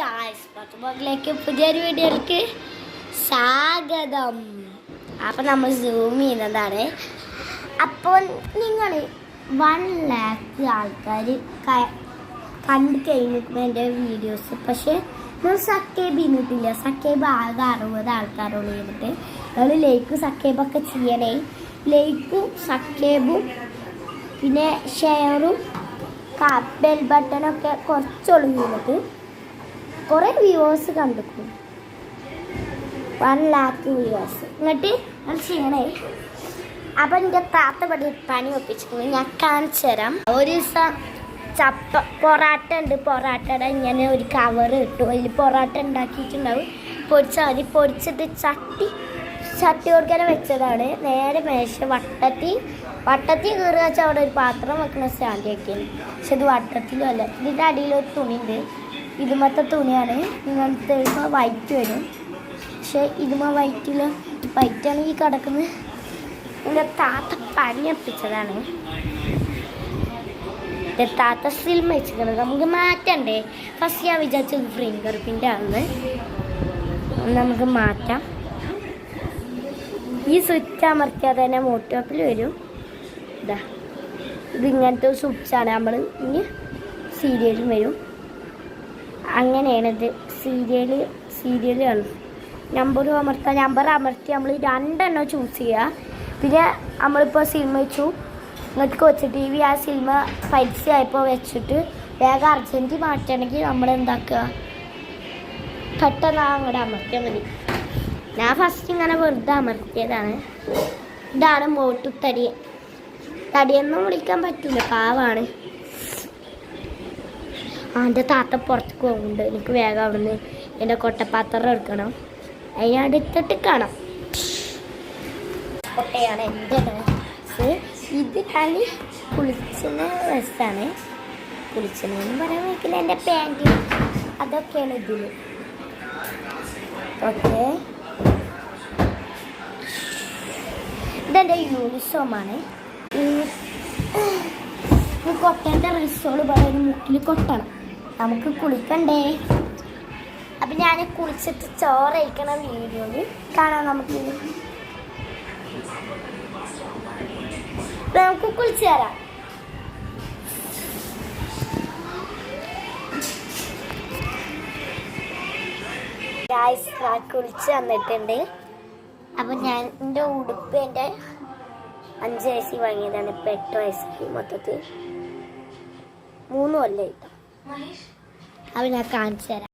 Guys പത്തുബോഗിലേക്ക് പുതിയൊരു വീഡിയോയിലേക്ക് സ്വാഗതം. അപ്പം നമ്മൾ സൂം ചെയ്യുന്നതാണ്. അപ്പോൾ നിങ്ങൾ 1 ലക്ഷം ആൾക്കാർ കണ്ടു കഴിഞ്ഞിരിക്കുന്ന എൻ്റെ വീഡിയോസ്. പക്ഷേ നമ്മൾ സബ്സ്ക്രൈബ് ചെയ്യുന്നിട്ടില്ല. സബ്സ്ക്രൈബ് ആകെ 60 ആൾക്കാരോട് ചെയ്തിട്ട് നമ്മൾ ലൈക്കും സബ്സ്ക്രൈബൊക്കെ ചെയ്യണേ. ലൈക്കും സബ്സ്ക്രൈബും പിന്നെ ഷെയറും ബെൽ ബട്ടണൊക്കെ കുറച്ചുള്ളൂ ചെയ്തിട്ട് കുറേ വ്യൂവേഴ്സ് കണ്ടിരിക്കും. 1 ലക്ഷം വ്യൂവേഴ്സ് എന്നിട്ട് അത് ചെയ്യണേ. അപ്പം എൻ്റെ താത്ത പണി ഒപ്പിച്ചിട്ടുണ്ട്. ഞാൻ കാണിച്ചു തരാം. ഒരു ദിവസം പൊറാട്ട ഉണ്ട്. പൊറാട്ടയുടെ ഇങ്ങനെ ഒരു കവർ കിട്ടും. അതിൽ പൊറാട്ട ഉണ്ടാക്കിയിട്ടുണ്ടാവും. പൊരിച്ചാൽ മതി. പൊരിച്ചിട്ട് ചട്ടി കൊടുക്കാനെ വെച്ചതാണ്. നേരെ മേശ വട്ടത്തിൽ കയറുക വെച്ചാൽ അവിടെ ഒരു പാത്രം വെക്കുന്ന സ്റ്റാൻഡ് വയ്ക്കുന്നു. പക്ഷെ ഇത് വട്ടത്തിലും അല്ല. ഇതിൻ്റെ അടിയിലൊരു തുണിയുണ്ട്. ഇതുമത്തെ തുണിയാണ്. ഇങ്ങനത്തെ വൈറ്റ് വരും. പക്ഷെ ഇതുമ വൈറ്റാണ് ഈ കിടക്കുന്നത്. എൻ്റെ താത്ത പണി ഒപ്പിച്ചതാണ്. എൻ്റെ താത്ത ഫിൽം വെച്ചിരിക്കുന്നത് നമുക്ക് മാറ്റണ്ടേ. ഫസ്റ്റ് ഞാൻ വിചാരിച്ചത് ഫിംഗർ പ്രിൻ്റ് ആണെന്ന്. നമുക്ക് മാറ്റാം. ഈ സ്വിച്ച് അമർത്തിയാൽ തന്നെ മോട്ടോപ്പിൽ വരും. ഇതാ ഇതിങ്ങനത്തെ സ്വിച്ചാണ്. നമ്മൾ ഇനി സീരിയലും വരും. അങ്ങനെയാണിത്. സീരിയലാണ്. നമ്പർ അമർത്തി നമ്മൾ 2 ചൂസ് ചെയ്യുക. പിന്നെ നമ്മളിപ്പോൾ സിനിമ വെച്ചു. ഇങ്ങോട്ട് കൊച്ചു ടി വി ആ സിനിമ പൈസ ആയപ്പോൾ വെച്ചിട്ട് വേഗം അർജൻറ്റ് മാറ്റണമെങ്കിൽ നമ്മൾ എന്താക്കുക, പെട്ടെന്ന് അങ്ങോട്ട് അമർത്തിയാൽ മതി. ഞാൻ ഫസ്റ്റ് ഇങ്ങനെ വെറുതെ അമർത്തിയതാണ്. ഇതാണ് മോട്ടു തടിയൊന്നും വിളിക്കാൻ പറ്റില്ല, പാവാണ്. എൻ്റെ താത്ത പുറത്തേക്ക് പോകുന്നുണ്ട്. എനിക്ക് വേഗം അവിടുന്ന് എൻ്റെ കൊട്ടപ്പാത്രം എടുക്കണം. അതിനടുത്തിട്ട് കാണാം. കൊട്ടയാണ് എൻ്റെ ഡ്രസ്സ്. ഇത് ഞാൻ കുളിച്ചുന്ന ഡ്രസ്സാണ്. കുളിച്ചെന്ന് പറയാൻ വയ്ക്കില്ല. എൻ്റെ പാൻറ്റ് അതൊക്കെയാണ് ഇതിൽ. ഓക്കെ, ഇതെൻ്റെ യൂണിഫോമാണ്. കൊട്ടേൻ്റെ ഡ്രസ്സുകൾ പറയുന്ന മുക്കിൽ കൊട്ടണം. നമുക്ക് കുളിക്കണ്ടേ. അപ്പം ഞാൻ കുളിച്ചിട്ട് ചോറ് കഴിക്കണ വീഡിയോയിൽ കാണാം. നമുക്ക് കുളിച്ച് തരാം. കുളിച്ച് വന്നിട്ടുണ്ട്. അപ്പം ഞാൻ എൻ്റെ ഉടുപ്പ് എൻ്റെ 5 വയസ്സിൽ വാങ്ങിയതാണ്. ഇപ്പം 8 വയസ്സിൽ മൊത്തത്തിൽ 3 കൊല്ലം. അപ്പം ഞാൻ കാണിച്ചു തരാം.